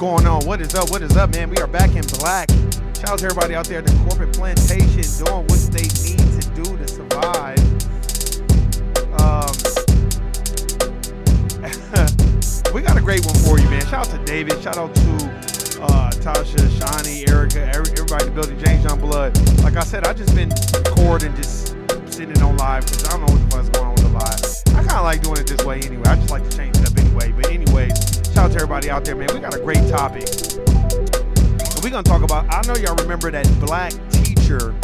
going on? What is up? What is up, man? We are back in black. Shout out to everybody out there at the corporate plantation doing what they need to do to survive. We got a great one for you, man. Shout out to David. Shout out to Tasha, Shawnee, Erica, everybody in the building, James Youngblood. Like I said, I just been recording, just sitting on live because I don't know what the fuck's going on with the live. I kind of like doing it this way anyway. I just like to change it up anyway. But anyways, shout out to everybody out there, man. We got a great topic. And we're going to talk about, I know y'all remember that black teacher,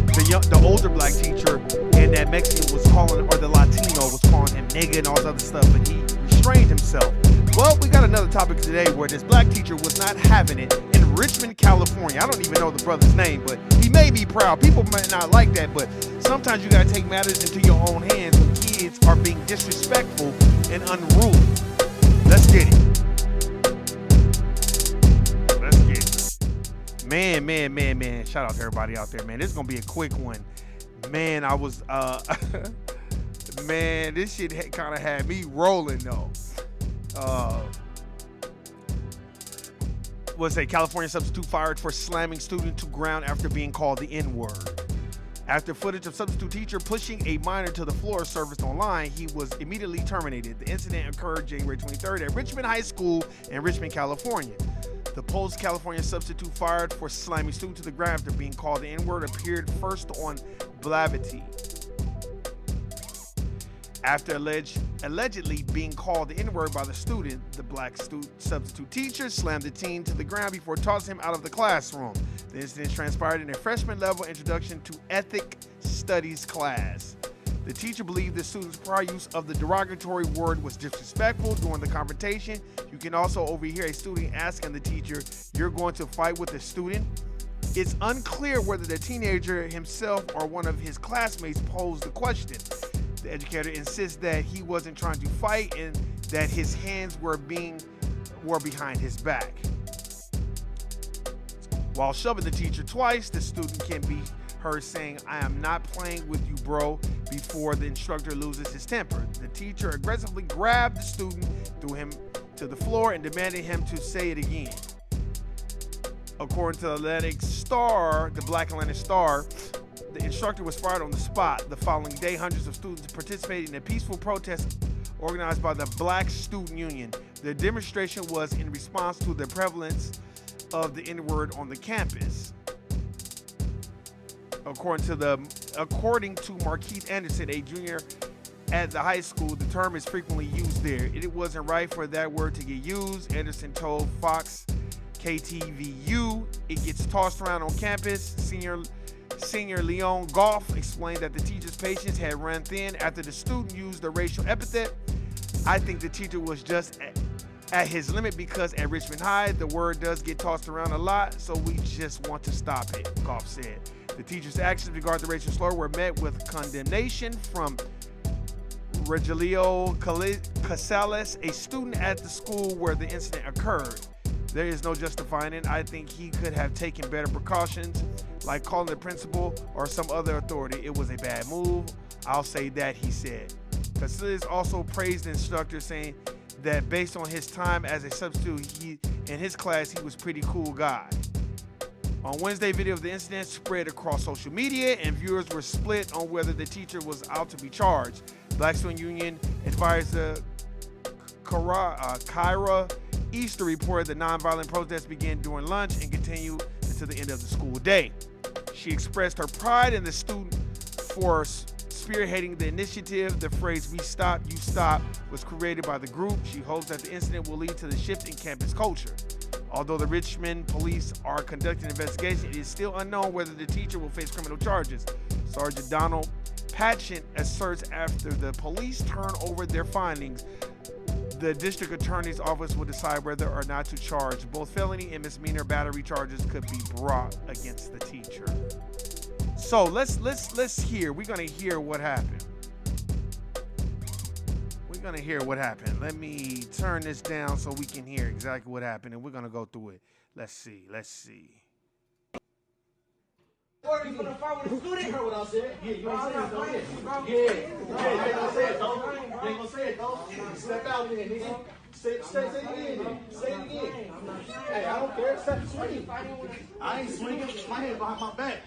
the older black teacher, and that Mexican was calling, or the Latino was calling him nigga and all this other stuff, but he restrained himself. Well, we got another topic today where this black teacher was not having it in Richmond, California. I don't even know the brother's name, but he may be proud. People might not like that, but sometimes you got to take matters into your own hands when kids are being disrespectful and unruly. Let's get it. Let's get it. Man. Shout out to everybody out there, man. This is going to be a quick one. Man, I was, man, this shit kind of had me rolling, though. California substitute fired for slamming student to ground after being called the N-word. After footage of substitute teacher pushing a minor to the floor surfaced online, he was immediately terminated. The incident occurred January 23rd at Richmond High School in Richmond, California. The post-California substitute fired for slamming student to the ground after being called the N-word appeared first on Blavity. After allegedly being called the N-word by the student, the black substitute teacher slammed the teen to the ground before tossing him out of the classroom. The incident transpired in a freshman-level introduction to ethic studies class. The teacher believed the student's prior use of the derogatory word was disrespectful. During the confrontation, you can also overhear a student asking the teacher, "You're going to fight with the student?" It's unclear whether the teenager himself or one of his classmates posed the question. The educator insists that he wasn't trying to fight and that his hands were behind his back. While shoving the teacher twice, the student can be heard saying, "I am not playing with you, bro," before the instructor loses his temper. The teacher aggressively grabbed the student, threw him to the floor, and demanded him to say it again. According to the Black Atlantic Star, the instructor was fired on the spot. The following day, hundreds of students participated in a peaceful protest organized by the Black Student Union. The demonstration was in response to the prevalence of the N-word on the campus. According to Markeith Anderson, a junior at the high school, the term is frequently used there. It wasn't right for that word to get used, Anderson told Fox KTVU. It gets tossed around on campus. Senior Leon Goff explained that the teacher's patience had run thin after the student used the racial epithet. "I think the teacher was just at his limit because at Richmond High, the word does get tossed around a lot, so we just want to stop it," Goff said. The teacher's actions regarding the racial slur were met with condemnation from Rogelio Casales, a student at the school where the incident occurred. "There is no justifying it. I think he could have taken better precautions, like calling the principal or some other authority. It was a bad move. I'll say that," he said. Casillas also praised the instructor, saying that based on his time as a substitute in his class, he was a pretty cool guy. On Wednesday, video of the incident spread across social media, and viewers were split on whether the teacher was out to be charged. Black Student Union advisor Kyra Easter reported the nonviolent protests began during lunch and continued until the end of the school day. She expressed her pride in the student for spearheading the initiative. The phrase "we stop, you stop" was created by the group. She hopes that the incident will lead to the shift in campus culture. Although the Richmond police are conducting an investigation, it is still unknown whether the teacher will face criminal charges. Sergeant Donald Patchett asserts after the police turn over their findings, the district attorney's office will decide whether or not to charge. Both felony and misdemeanor battery charges could be brought against the teacher. So let's hear. We're gonna hear what happened. Let me turn this down so we can hear exactly what happened, and we're gonna go through it. Let's see. Or you gonna fight with a student? You heard what I said? Yeah, you ain't saying it though. Yeah, you ain't gonna say it though. You ain't gonna say it though. Step out there, nigga. Say it again. Say it again. Hey, I don't care. Stop swinging. I ain't swinging. My hand behind my back.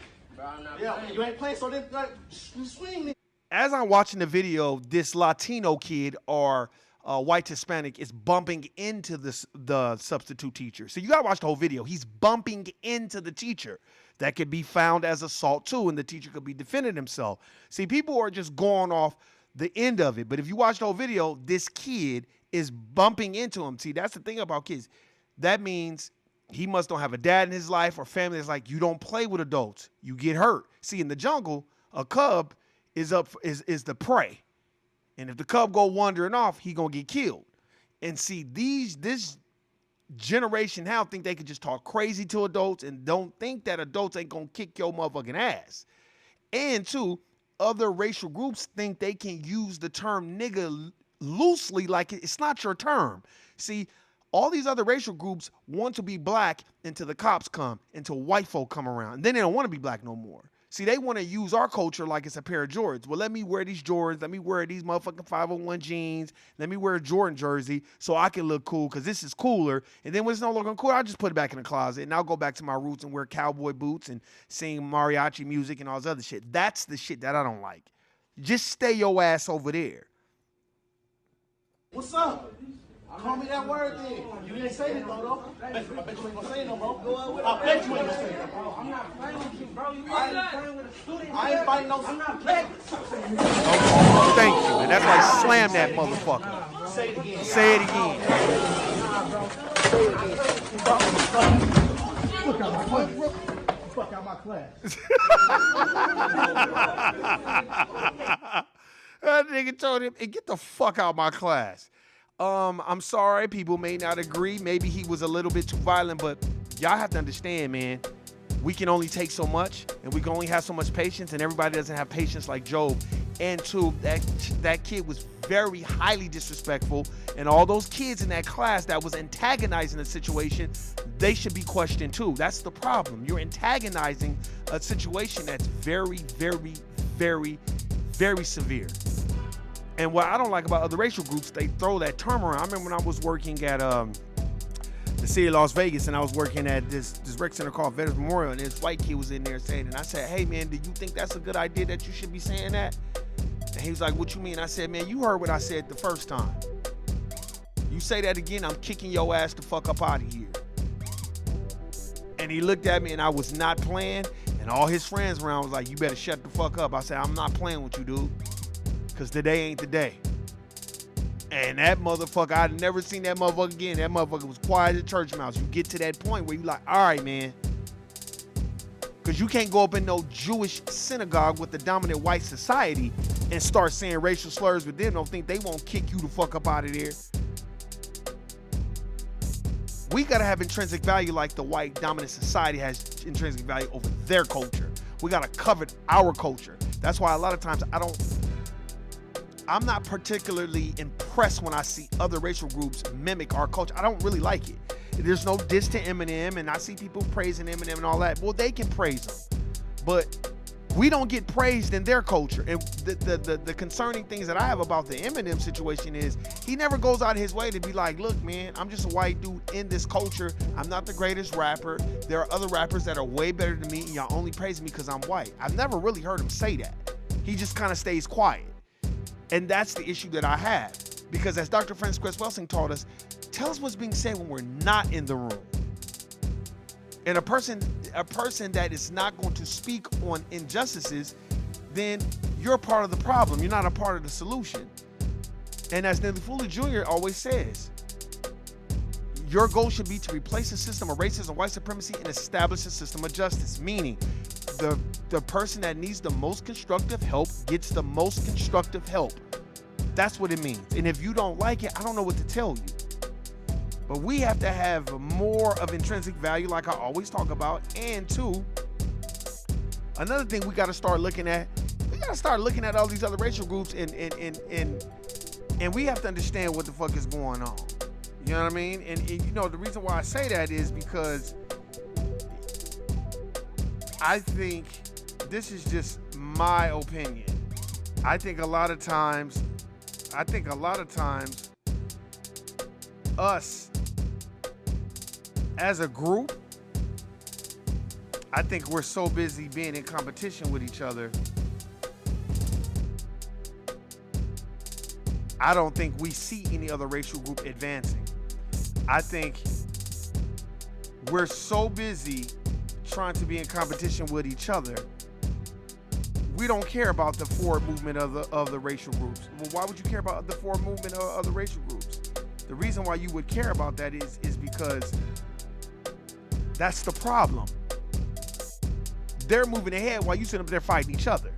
Yeah, you ain't playing, so then swing. As I'm watching the video, this Latino kid or white Hispanic is bumping into the substitute teacher. So you gotta watch the whole video. He's bumping into the teacher. That could be found as assault too, and the teacher could be defending himself. See, people are just going off the end of it. But if you watch the whole video, this kid is bumping into him. See, that's the thing about kids. That means he must don't have a dad in his life or family that's like, you don't play with adults. You get hurt. See, in the jungle, a cub is the prey. And if the cub go wandering off, he gonna get killed. And see, this generation now think they can just talk crazy to adults and don't think that adults ain't gonna kick your motherfucking ass. And two, other racial groups think they can use the term nigga loosely like it's not your term. See, all these other racial groups want to be black until the cops come, until white folk come around. And then they don't want to be black no more. See, they want to use our culture like it's a pair of Jordans. Well, let me wear these Jordans. Let me wear these motherfucking 501 jeans. Let me wear a Jordan jersey so I can look cool because this is cooler. And then when it's not looking cool, I'll just put it back in the closet and I'll go back to my roots and wear cowboy boots and sing mariachi music and all this other shit. That's the shit that I don't like. Just stay your ass over there. What's up? Call me that word then. You didn't say it though. I bet you ain't gonna say it no more. I bet you ain't gonna say it, bro. I'm not playing with you, bro. You ain't playing with a student. I ain't fighting no. I'm not playing. Oh, thank you. And that's why slam that motherfucker. Say it again. Say it again. Say it again. Look out my class. Fuck out my class. That nigga told him, hey, get the fuck out of my class. I'm sorry, people may not agree. Maybe he was a little bit too violent, but y'all have to understand, man, we can only take so much and we can only have so much patience, and everybody doesn't have patience like Job. And two, that kid was very highly disrespectful, and all those kids in that class that was antagonizing the situation, they should be questioned too. That's the problem. You're antagonizing a situation that's very, very, very, very severe. And what I don't like about other racial groups, they throw that term around. I remember when I was working at the city of Las Vegas, and I was working at this rec center called Veterans Memorial, and this white kid was in there saying, and I said, hey man, do you think that's a good idea that you should be saying that? And he was like, what you mean? I said, man, you heard what I said the first time. You say that again, I'm kicking your ass the fuck up out of here. And he looked at me, and I was not playing, and all his friends around was like, you better shut the fuck up. I said, I'm not playing with you, dude. Because today ain't the day. And that motherfucker, I'd never seen that motherfucker again. That motherfucker was quiet as a church mouse. You get to that point where you like, all right, man. Because you can't go up in no Jewish synagogue with the dominant white society and start saying racial slurs with them. Don't think they won't kick you the fuck up out of there. We got to have intrinsic value like the white dominant society has intrinsic value over their culture. We got to covet our culture. That's why a lot of times I'm not particularly impressed when I see other racial groups mimic our culture. I don't really like it. There's no diss to Eminem, and I see people praising Eminem and all that. Well, they can praise him, but we don't get praised in their culture. And the concerning things that I have about the Eminem situation is he never goes out of his way to be like, look, man, I'm just a white dude in this culture. I'm not the greatest rapper. There are other rappers that are way better than me, and y'all only praise me because I'm white. I've never really heard him say that. He just kind of stays quiet. And that's the issue that I have. Because as Dr. Francis Cress Welsing taught us, tell us what's being said when we're not in the room. And a person that is not going to speak on injustices, then you're part of the problem. You're not a part of the solution. And as Nelly Fuller Jr. always says, your goal should be to replace the system of racism and white supremacy and establish a system of justice. Meaning, the person that needs the most constructive help gets the most constructive help. That's what it means. And if you don't like it, I don't know what to tell you. But we have to have more of intrinsic value, like I always talk about. And two, another thing we got to start looking at, all these other racial groups and we have to understand what the fuck is going on. You know what I mean? And you know, the reason why I say that is because I think this is just my opinion. I think a lot of times us as a group, I think we're so busy being in competition with each other. I don't think we see any other racial group advancing. I think we're so busy trying to be in competition with each other, we don't care about the forward movement of the racial groups. Well, why would you care about the forward movement of the racial groups? The reason why you would care about that is because that's the problem. They're moving ahead while you sit up there fighting each other.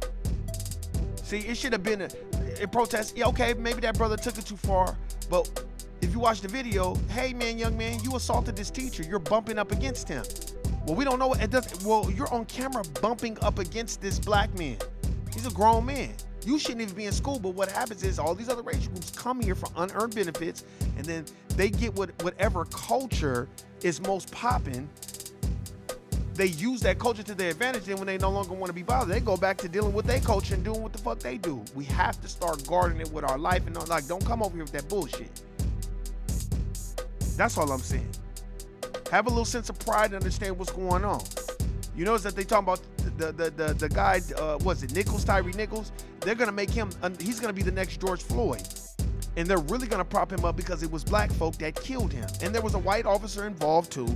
See, it should have been a protest. Yeah, okay, maybe that brother took it too far, but if you watch the video, hey man, young man, you assaulted this teacher. You're bumping up against him. Well, we don't know. Well, you're on camera bumping up against this black man. He's a grown man. You shouldn't even be in school, but what happens is all these other racial groups come here for unearned benefits, and then they get whatever culture is most popping. They use that culture to their advantage, and when they no longer want to be bothered, they go back to dealing with their culture and doing what the fuck they do. We have to start guarding it with our life and not, like, don't come over here with that bullshit. That's all I'm saying. Have a little sense of pride and understand what's going on. You notice that they talking about the guy, was it Nichols, Tyree Nichols? They're gonna make him, he's gonna be the next George Floyd. And they're really gonna prop him up because it was black folk that killed him. And there was a white officer involved too.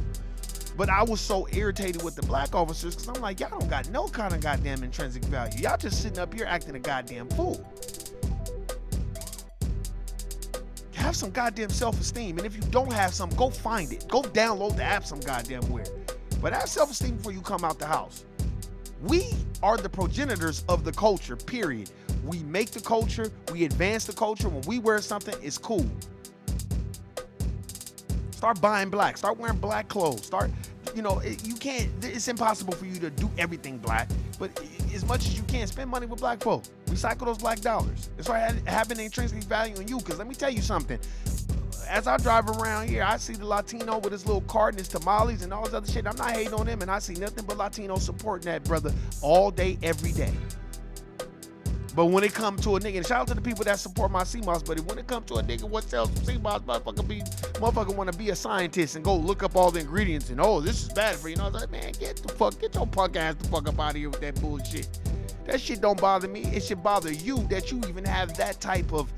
But I was so irritated with the black officers because I'm like, y'all don't got no kind of goddamn intrinsic value. Y'all just sitting up here acting a goddamn fool. Have some goddamn self-esteem, and if you don't have some, go find it. Go download the app some goddamn where. But have self-esteem before you come out the house. We are the progenitors of the culture, period. We make the culture, we advance the culture. When we wear something, it's cool. Start buying black, start wearing black clothes, start, you know, you can't, it's impossible for you to do everything black, but as much as you can, spend money with black folk. Recycle those black dollars. It's why having the intrinsic value in you, because let me tell you something. As I drive around here, I see the Latino with his little cart and his tamales and all this other shit. I'm not hating on him, and I see nothing but Latinos supporting that brother all day, every day. But when it comes to a nigga, and shout out to the people that support my CMOS, but when it comes to a nigga what sells CMOS, motherfucker want to be a scientist and go look up all the ingredients and, oh, this is bad for you. I was like, man, get your punk ass the fuck up out of here with that bullshit. That shit don't bother me. It should bother you that you even have that type of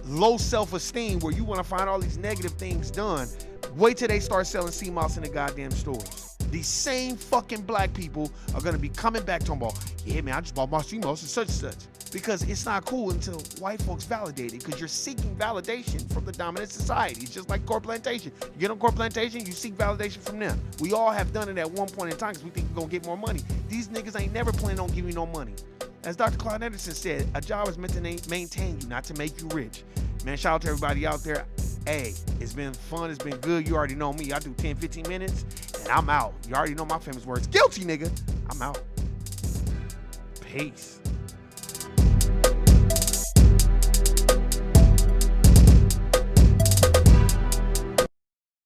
low self-esteem where you want to find all these negative things done. Wait till they start selling CMOS in the goddamn stores. These same fucking black people are going to be coming back talking about, yeah, man, I just bought my CMOS and such and such. Because it's not cool until white folks validate it, because you're seeking validation from the dominant society. It's just like Core Plantation. You get on Core Plantation, you seek validation from them. We all have done it at one point in time because we think we're going to get more money. These niggas ain't never planning on giving you no money. As Dr. Claude Anderson said, a job is meant to maintain you, not to make you rich. Man, shout out to everybody out there. Hey, it's been fun. It's been good. You already know me. I do 10, 15 minutes, and I'm out. You already know my famous words. Guilty, nigga. I'm out. Peace.